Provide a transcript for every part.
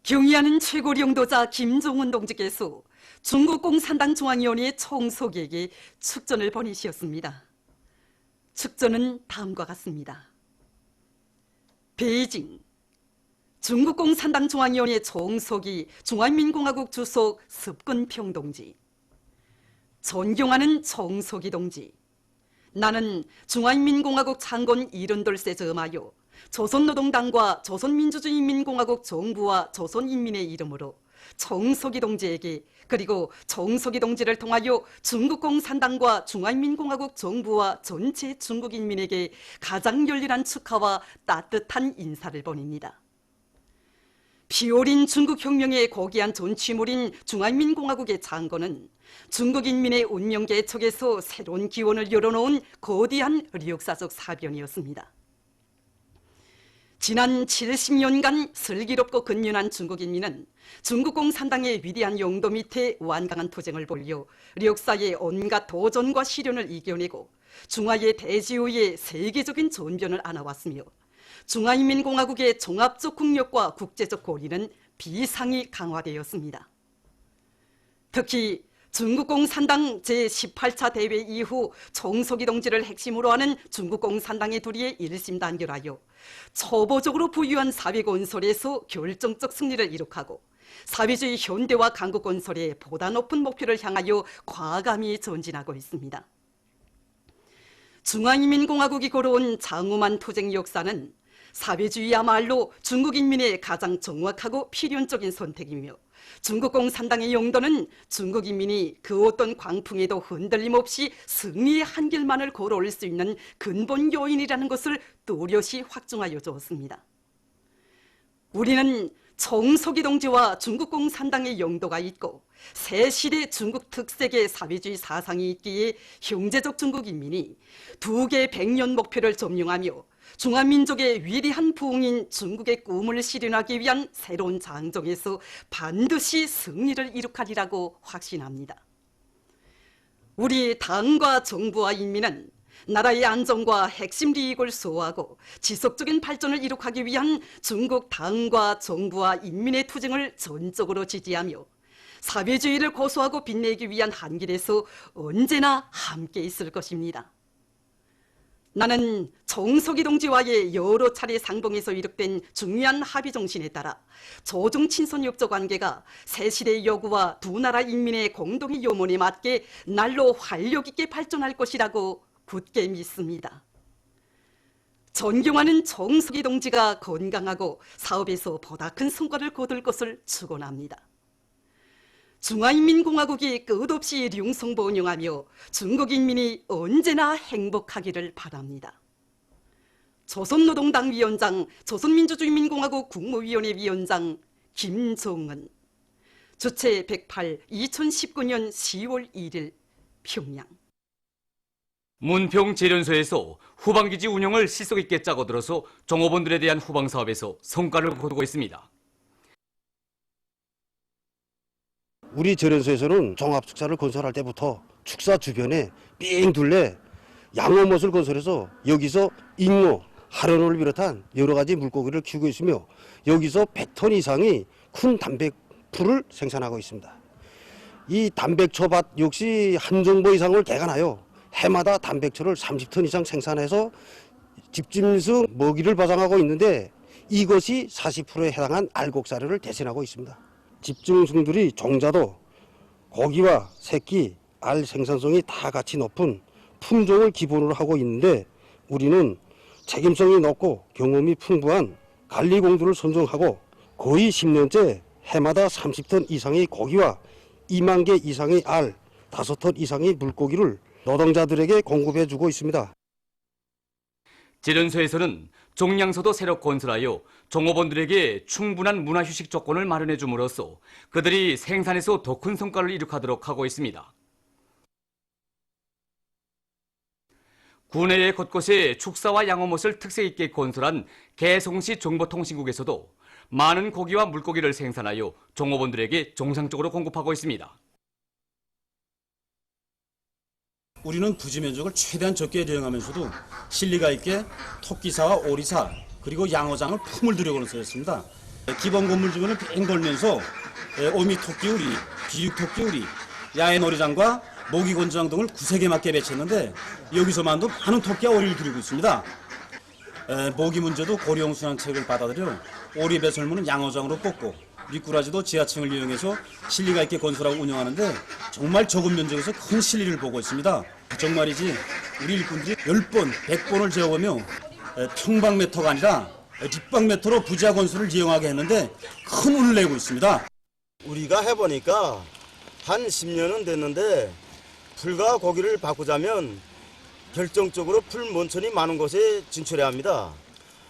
경의하는 최고領導자 김정은 동지께서 중국 공산당 중앙위원회 총석에게 축전을 보내시었습니다. 축전은 다음과 같습니다. 베이징 중국 공산당 중앙위원회 총석이 중화인민공화국 주석 습근평 동지. 존경하는 총석이 동지. 나는 중화인민공화국 창건 72세 점하여 조선노동당과 조선민주주의인민공화국 정부와 조선인민의 이름으로 총석이 동지에게 그리고 총석이 동지를 통하여 중국 공산당과 중화인민공화국 정부와 전체 중국인민에게 가장 열렬한 축하와 따뜻한 인사를 보냅니다. 피어오른 중국혁명의 고귀한 존취물인 중화인민공화국의 창건은 중국인민의 운명 개척에서 새로운 기원을 열어놓은 거대한 역사적 사변이었습니다. 지난 70년간 슬기롭고 근면한 중국인민은 중국 공산당의 위대한 용도 밑에 완강한 투쟁을 벌여 역사의 온갖 도전과 시련을 이겨내고 중화의 대지후에 세계적인 전변을 안아왔으며 중화인민공화국의 종합적 국력과 국제적 고리는 비상히 강화되었습니다. 특히 중국 공산당 제18차 대회 이후 총석이 동지를 핵심으로 하는 중국 공산당의 둘이 일심단결하여 초보적으로 부유한 사회 건설에서 결정적 승리를 이룩하고 사회주의 현대화 강국 건설에 보다 높은 목표를 향하여 과감히 전진하고 있습니다. 중화인민공화국이 걸어온 장엄한 투쟁 역사는 사회주의야말로 중국인민의 가장 정확하고 필연적인 선택이며 중국 공산당의 용도는 중국인민이 그 어떤 광풍에도 흔들림 없이 승리의 한 길만을 걸어올 수 있는 근본 요인이라는 것을 뚜렷이 확증하여 주었습니다. 우리는 총석이 동지와 중국 공산당의 용도가 있고 새 시대 중국 특색의 사회주의 사상이 있기에 형제적 중국인민이 두 개 100년 목표를 점령하며 중화민족의 위대한 부흥인 중국의 꿈을 실현하기 위한 새로운 장정에서 반드시 승리를 이룩하리라고 확신합니다. 우리 당과 정부와 인민은 나라의 안정과 핵심利益을 수호하고 지속적인 발전을 이룩하기 위한 중국 당과 정부와 인민의 투쟁을 전적으로 지지하며 사회주의를 고수하고 빛내기 위한 한 길에서 언제나 함께 있을 것입니다. 나는 총석이 동지와의 여러 차례 상봉에서 이룩된 중요한 합의 정신에 따라 조중 친선 역적 관계가 새 시대의 요구와 두 나라 인민의 공동의 염원에 맞게 날로 활력 있게 발전할 것이라고 굳게 믿습니다. 존경하는 총석이 동지가 건강하고 사업에서 보다 큰 성과를 거둘 것을 축원합니다. 중화인민공화국이 끝없이 융성번영하며 중국인민이 언제나 행복하기를 바랍니다. 조선노동당 위원장, 조선민주주의인민공화국 국무위원회 위원장 김정은. 주최 108, 2019년 10월 1일 평양. 문평 재련소에서 후방기지 운영을 실속 있게 짜고 들어서 종업원들에 대한 후방 사업에서 성과를 거두고 있습니다. 우리 재련소에서는 종합축사를 건설할 때부터 축사 주변에 삥 둘레 양어못을 건설해서 여기서 잉어, 하련어를 비롯한 여러 가지 물고기를 키우고 있으며 여기서 100톤 이상의 큰 단백풀을 생산하고 있습니다. 이 단백초밭 역시 한 정보 이상을 개간하여 해마다 단백초를 30톤 이상 생산해서 집짐승 먹이를 보장하고 있는데 이것이 40%에 해당한 알곡사료를 대신하고 있습니다. 집짐승들이 종자도 고기와 새끼, 알 생산성이 다 같이 높은 품종을 기본으로 하고 있는데 우리는 책임성이 높고 경험이 풍부한 관리공주를 선정하고 거의 10년째 해마다 30톤 이상의 고기와 2만 개 이상의 알, 5톤 이상의 물고기를 노동자들에게 공급해주고 있습니다. 재련소에서는 종량소도 새로 건설하여 종업원들에게 충분한 문화휴식 조건을 마련해 줌으로써 그들이 생산에서 더 큰 성과를 이룩하도록 하고 있습니다. 구내의 곳곳에 축사와 양어못을 특색 있게 건설한 개성시 정보통신국에서도 많은 고기와 물고기를 생산하여 종업원들에게 정상적으로 공급하고 있습니다. 우리는 부지 면적을 최대한 적게 대응하면서도 실리가 있게 토끼사와 오리사 그리고 양어장을 품을 들여 건설했습니다. 기본 건물 주변을 빙 돌면서 오미 토끼우리, 비육 토끼우리, 야외 놀이장과 모기 권장 등을 9세개 맞게 배치했는데 여기서만도 많은 토끼와 오리를 기르고 있습니다. 모기 문제도 고령 순환책을 받아들여 오리 배설물은 양어장으로 뽑고 미꾸라지도 지하층을 이용해서 실리가 있게 건설하고 운영하는데 정말 적은 면적에서 큰 실리를 보고 있습니다. 정말이지 우리 일꾼들이 10번, 100번을 재어보며 평방메터가 아니라 립방메터로 부지하 건설을 이용하게 했는데 큰 운을 내고 있습니다. 우리가 해보니까 한 10년은 됐는데 풀과 고기를 바꾸자면 결정적으로 풀 mon천이 많은 곳에 진출해야 합니다.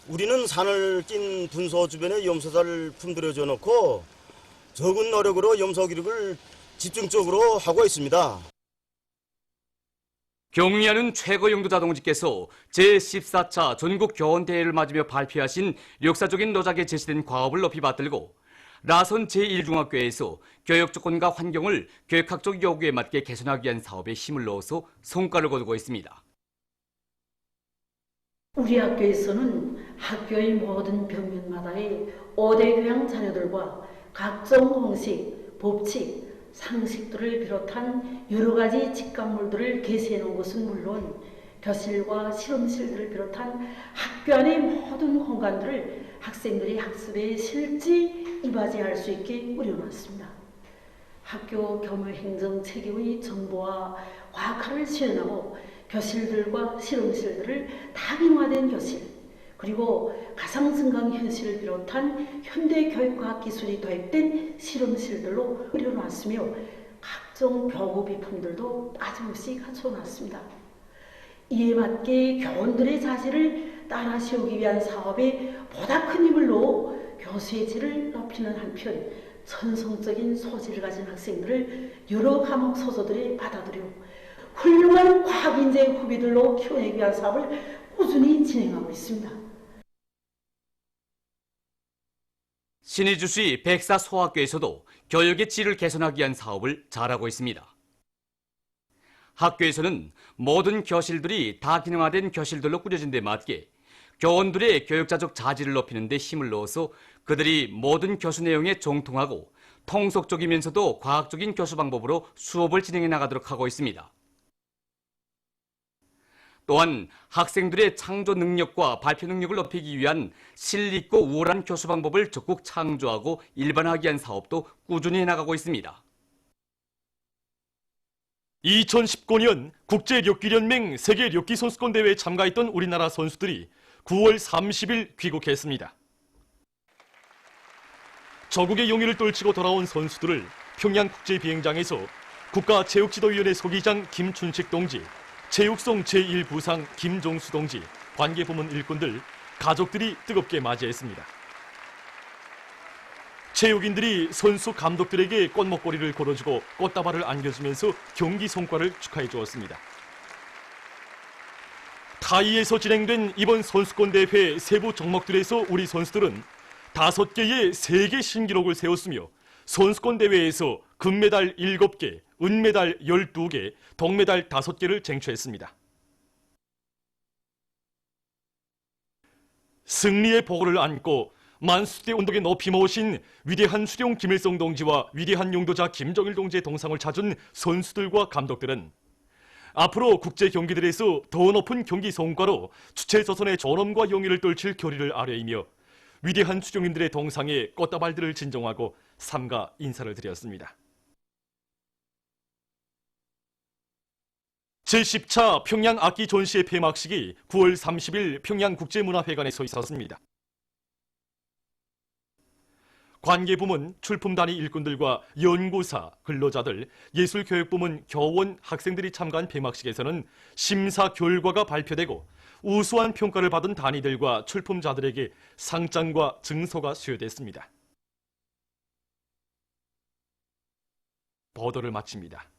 우리는 산을 낀 분소 주변에 염소를 품들여줘 놓고 적은 노력으로 염소 기르기를 집중적으로 하고 있습니다. 경리하는 최고 영도 자동직께서 제14차 전국 교원대회를 맞으며 발표하신 역사적인 노작에 제시된 과업을 높이 받들고 라선 제1중학교에서 교육 조건과 환경을 교육학적 요구에 맞게 개선하기 위한 사업에 힘을 넣어서 성과를 거두고 있습니다. 우리 학교에서는 학교의 모든 벽면마다에 5대 교양 자료들과 각종 공식, 법칙, 상식들을 비롯한 여러 가지 직감물들을 게시해 놓은 것은 물론 교실과 실험실들을 비롯한 학교 안의 모든 공간들을 학생들이 학습에 실제 이바지할 수 있게 꾸려놨습니다. 학교 교무행정 체계의 정보와 과학화를 실현하고 교실들과 실험실들을 다변화된 교실, 그리고 가상증강 현실을 비롯한 현대 교육과학 기술이 도입된 실험실들로 꾸려놨으며 각종 교구 비품들도 빠짐없이 갖춰놨습니다. 이에 맞게 교원들의 자질을 따라 세우기 위한 사업에 보다 큰 힘을 넣어 교수의 질을 높이는 한편 천성적인 소질을 가진 학생들을 여러 과목 소조들에 받아들여 훌륭한 과학인재 후배들로 키워내기 위한 사업을 꾸준히 진행하고 있습니다. 신의주시 백사 소학교에서도 교육의 질을 개선하기 위한 사업을 잘하고 있습니다. 학교에서는 모든 교실들이 다기능화된 교실들로 꾸려진 데 맞게 교원들의 교육자적 자질을 높이는 데 힘을 넣어서 그들이 모든 교수 내용에 정통하고 통속적이면서도 과학적인 교수 방법으로 수업을 진행해 나가도록 하고 있습니다. 또한 학생들의 창조 능력과 발표 능력을 높이기 위한 실리있고 우월한 교수 방법을 적극 창조하고 일반화하기 위한 사업도 꾸준히 해나가고 있습니다. 2019년 국제력기연맹 세계력기 선수권 대회에 참가했던 우리나라 선수들이 9월 30일 귀국했습니다. 저국의 용의를 떨치고 돌아온 선수들을 평양국제비행장에서 국가체육지도위원회 소기장 김춘식 동지, 체육성 제1부상 김종수 동지, 관계부문 일꾼들, 가족들이 뜨겁게 맞이했습니다. 체육인들이 선수 감독들에게 꽃목걸이를 걸어주고 꽃다발을 안겨주면서 경기 성과를 축하해 주었습니다. 타이에서 진행된 이번 선수권 대회 세부 종목들에서 우리 선수들은 5개의 세계 신기록을 세웠으며 선수권 대회에서 금메달 7개, 은메달 12개, 동메달 5개를 쟁취했습니다. 승리의 보고를 안고 만수대 운동에 높이 모신 위대한 수령 김일성 동지와 위대한 용도자 김정일 동지의 동상을 찾은 선수들과 감독들은 앞으로 국제 경기들에서 더 높은 경기 성과로 주체 조선의 존엄과 영예를 떨칠 결의를 아뢰이며 위대한 수령인들의 동상에 꽃다발들을 진정하고 삼가 인사를 드렸습니다. 제10차 평양 악기 전시회 폐막식이 9월 30일 평양국제문화회관에서 있었습니다. 관계부문, 출품단위 일꾼들과 연구사, 근로자들, 예술교육부문, 교원, 학생들이 참가한 폐막식에서는 심사 결과가 발표되고 우수한 평가를 받은 단위들과 출품자들에게 상장과 증서가 수여됐습니다. 보도를 마칩니다.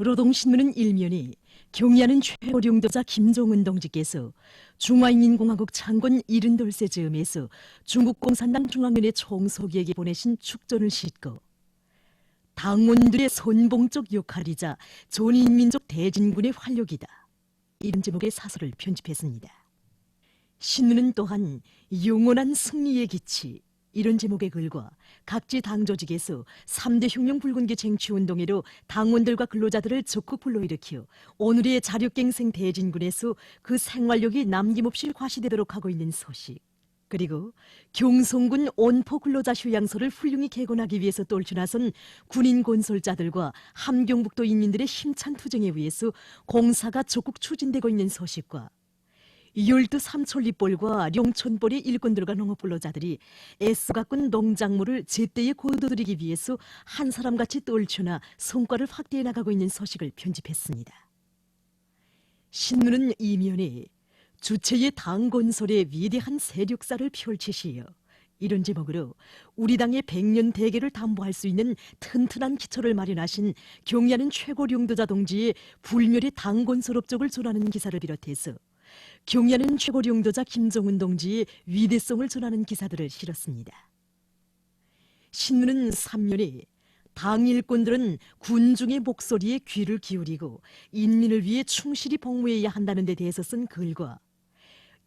노동신문은 일면이 경의하는 최고령도자 김정은 동지께서 중화인민공화국 창건 72세 즈음에서 중국공산당 중앙위원회 총서기에게 보내신 축전을 싣고 당원들의 선봉적 역할이자 전인민족 대진군의 활력이다. 이런 제목의 사설을 편집했습니다. 신문은 또한 영원한 승리의 기치 이런 제목의 글과 각지 당 조직에서 3대 혁명 붉은기 쟁취운동회로 당원들과 근로자들을 적극 불러일으켜 오늘의 자력갱생 대진군에서 그 생활력이 남김없이 과시되도록 하고 있는 소식, 그리고 경성군 온포 근로자 휴양소를 훌륭히 개건하기 위해서 떨쳐나선 군인 건설자들과 함경북도 인민들의 힘찬 투쟁에 의해서 공사가 적극 추진되고 있는 소식과 열두 삼천리벌과 룡천벌의 일꾼들과 농업근로자들이 애써 가꾼 농작물을 제때에 거둬들이기 위해서 한 사람같이 떨쳐나 성과를 확대해 나가고 있는 소식을 편집했습니다. 신문은 이면에 주체의 당 건설의 위대한 세력사를 펼치시어 이런 제목으로 우리 당의 100년 대계를 담보할 수 있는 튼튼한 기초를 마련하신 경의하는 최고령도자 동지의 불멸의 당 건설 업적을 전하는 기사를 비롯해서 경의하는 최고령도자 김정은 동지의 위대성을 전하는 기사들을 실었습니다. 신문은 3면에 당 일꾼들은 군중의 목소리에 귀를 기울이고 인민을 위해 충실히 복무해야 한다는 데 대해서 쓴 글과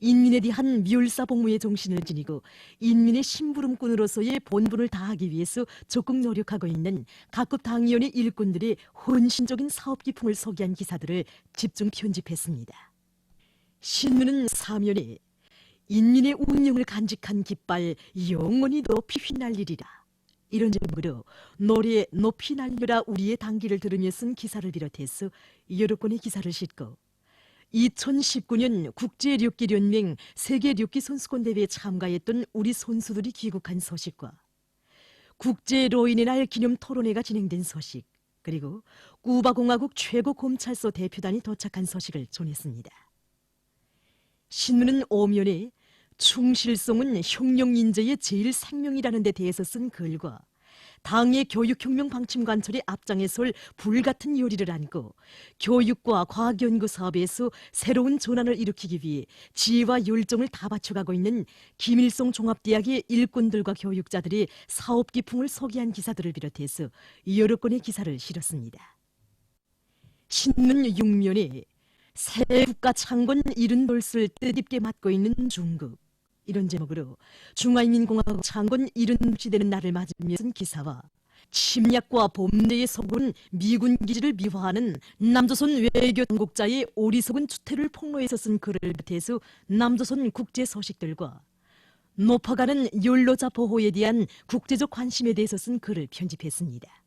인민에 대한 멸사 복무의 정신을 지니고 인민의 심부름꾼으로서의 본분을 다하기 위해서 적극 노력하고 있는 각급 당위원회 일꾼들의 헌신적인 사업 기풍을 소개한 기사들을 집중 편집했습니다. 신문은 사면에 인민의 운명을 간직한 깃발 영원히 높이 휘날리리라 이런 제목으로 노래 높이 날려라 우리의 당기를 들으며 쓴 기사를 비롯해서 여러 건의 기사를 싣고 2019년 국제력기연맹 세계력기 선수권 대회에 참가했던 우리 선수들이 귀국한 소식과 국제로인의 날 기념 토론회가 진행된 소식, 그리고 쿠바공화국 최고검찰서 대표단이 도착한 소식을 전했습니다. 신문은 오면에 충실성은 혁명 인재의 제일 생명이라는 데 대해서 쓴 글과 당의 교육혁명 방침 관철의 앞장에 설 불같은 요리를 안고 교육과 과학연구 사업에서 새로운 전환을 일으키기 위해 지혜와 열정을 다 바쳐가고 있는 김일성 종합대학의 일꾼들과 교육자들의 사업 기풍을 소개한 기사들을 비롯해서 여러 건의 기사를 실었습니다. 신문 6면에 새 국가 창건 70돌을 뜻깊게 맞고 있는 중국 이런 제목으로 중화인민공화국 창건 70돌이 되는 날을 맞으며 쓴 기사와 침략과 범죄에 속은 미군 기지를 미화하는 남조선 외교 당국자의 어리석은 추태를 폭로해서 쓴 글을 비롯해서 남조선 국제 소식들과 높아가는 연로자 보호에 대한 국제적 관심에 대해서 쓴 글을 편집했습니다.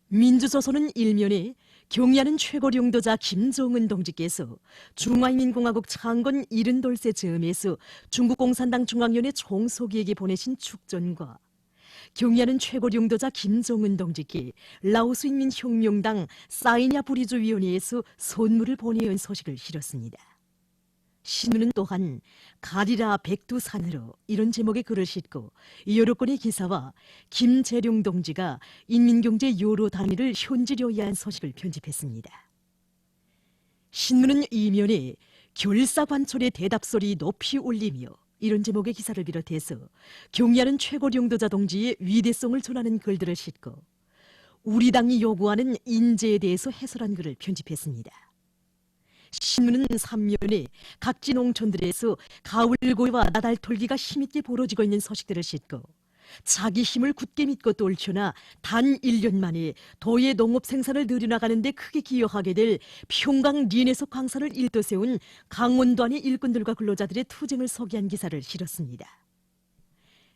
민주조선은 일면에 경의하는 최고령도자 김정은 동지께서 중화인민공화국 창건 70돌세 즈음에서 중국공산당 중앙위원회 총서기에게 보내신 축전과 경의하는 최고령도자 김정은 동지께 라오스인민혁명당 사이냐 부리주위원회에서 선물을 보내온 소식을 실었습니다. 신문은 또한 가리라 백두산으로 이런 제목의 글을 싣고 여러 건의 기사와 김재룡 동지가 인민경제 요로 단위를 현지료해야 한 소식을 편집했습니다. 신문은 이면에 결사관철의 대답소리 높이 올리며 이런 제목의 기사를 비롯해서 경의하는 최고령도자 동지의 위대성을 전하는 글들을 싣고 우리 당이 요구하는 인재에 대해서 해설한 글을 편집했습니다. 신문은 3면에 각지 농촌들에서 가을고요와 나달털기가 힘있게 벌어지고 있는 소식들을 싣고 자기 힘을 굳게 믿고 떨쳐나 단 1년 만에 도의 농업 생산을 늘려나가는 데 크게 기여하게 될 평강 리네소 광산을 일떠세운 강원도 안의 일꾼들과 근로자들의 투쟁을 소개한 기사를 실었습니다.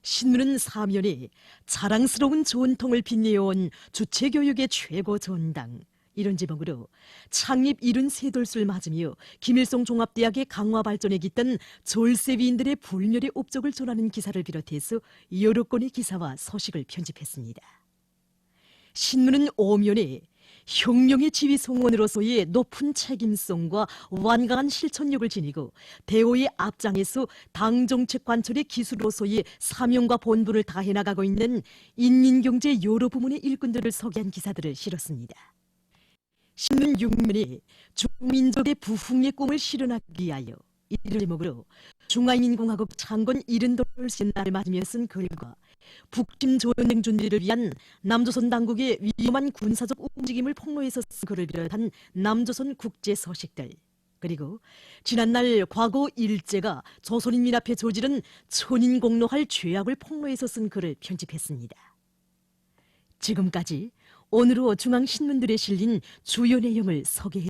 신문은 4면에 자랑스러운 전통을 빛내어온 주체교육의 최고 전당 이런 제목으로 창립 73돌을 맞으며 김일성 종합대학의 강화 발전에 깃든 졸세위인들의 불멸의 업적을 전하는 기사를 비롯해서 여러 건의 기사와 소식을 편집했습니다. 신문은 5면에 혁명의 지휘성원으로서의 높은 책임성과 완강한 실천력을 지니고 대오의 앞장에서 당정책 관철의 기수로서의 사명과 본분을 다해 나가고 있는 인민경제 여러 부문의 일꾼들을 소개한 기사들을 실었습니다. 신문 6면에 중민족의 부흥의 꿈을 실현하기 위하여 이를 제목으로 중화인민공화국 창건 70돌 날을 맞으며 쓴 글과 북침 전쟁 준비를 위한 남조선 당국의 위험한 군사적 움직임을 폭로해서 쓴 글을 비롯한 남조선 국제 서식들, 그리고 지난날 과거 일제가 조선인민 앞에 저지른 천인공노할 죄악을 폭로해서 쓴 글을 편집했습니다. 지금까지 오늘로 중앙신문들에 실린 주요 내용을 소개해